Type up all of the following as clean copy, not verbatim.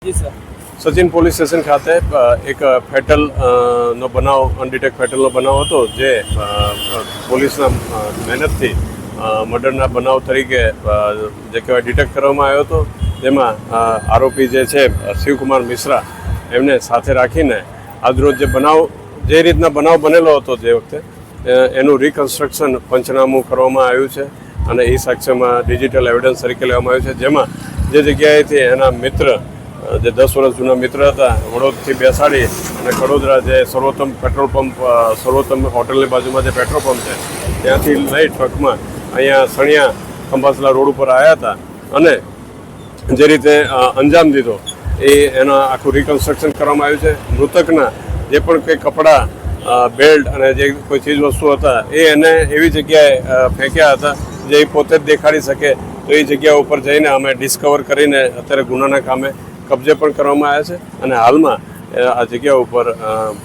જી sir. Sachin police station ખાતે એક ફેટલનો બનાવ, અનડિટેક ફેટલનો બનાવ હતો, જે પોલીસના મહેનતથી મર્ડરના બનાવ તરીકે જે કહેવાય ડિટેક્ટ કરવામાં આવ્યો હતો. જેમાં આરોપી જે છે શિવકુમાર મિશ્રા, એમને સાથે રાખીને આજરોજ જે રીતના બનાવ બનેલો હતો જે વખતે, એનું રિકન્સ્ટ્રક્શન પંચનામું કરવામાં આવ્યું છે અને એ સાક્ષ્યમાં ડિજિટલ એવિડન્સ તરીકે લેવામાં આવ્યું છે. જેમાં જે જગ્યાએથી એના મિત્ર, જે 10 વર્ષ જૂના મિત્ર હતા, વડોદરાથી બેસાડી અને કડોદરા જે સર્વોત્તમ પેટ્રોલ પંપ, સર્વોત્તમ હોટલની બાજુમાં જે પેટ્રોલ પંપ છે, ત્યાંથી લઈ ટ્રકમાં અહીંયા સણિયા ખંભાસલા રોડ ઉપર આવ્યા હતા અને જે રીતે અંજામ દીધો એના આખું રિકન્સ્ટ્રક્શન કરવામાં આવ્યું છે. મૃતકના જે પણ કંઈ કપડાં, બેલ્ટ અને જે કોઈ ચીજ વસ્તુ હતા એને એવી જગ્યાએ ફેંક્યા હતા જે એ પોતે જ દેખાડી શકે. તો એ જગ્યા ઉપર જઈને અમે ડિસ્કવર કરીને અત્યારે ગુનાના કામે કબજે પણ કરવામાં આવ્યા છે અને હાલમાં આ જગ્યા ઉપર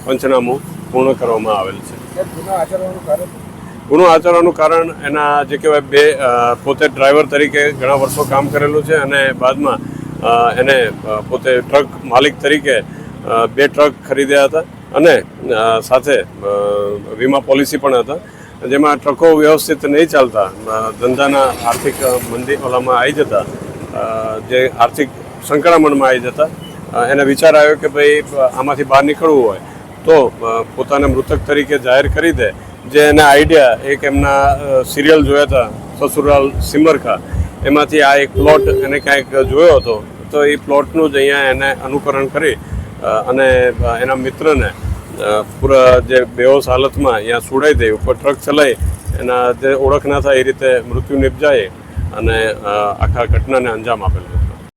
પંચનામું પૂર્ણ કરવામાં આવેલ છે. ગુનો આચરવાનું કારણ એના જે કહેવાય પોતે ડ્રાઈવર તરીકે ઘણા વર્ષો કામ કરેલું છે અને બાદમાં એને પોતે ટ્રક માલિક તરીકે 2 ટ્રક ખરીદ્યા હતા અને સાથે વીમા પોલિસી પણ હતા. જેમાં ટ્રકો વ્યવસ્થિત નહીં ચાલતા ધંધાના આર્થિક મંદી ઓલામાં આવી જતા, જે આર્થિક સંકળામણમાં આવી જતા, એને વિચાર આવ્યો કે ભાઈ આમાંથી બહાર નીકળવું હોય તો પોતાને મૃતક તરીકે જાહેર કરી દે. જે એને આઈડિયા, એક એમના સિરિયલ જોયા હતા સસુરાલ સિમરખા, એમાંથી આ એક પ્લોટ એને ક્યાંક જોયો હતો. તો એ પ્લોટનું જ અહીંયા એને અનુકરણ કરી અને એના મિત્રને પૂરા જે બેહોશ હાલતમાં અહીંયા સુડાઈ દે, ઉપર ટ્રક ચલાવી એના જે ઓળખ ના થાય એ રીતે મૃત્યુ નિપજાય અને આખા ઘટનાને અંજામ આપેલો.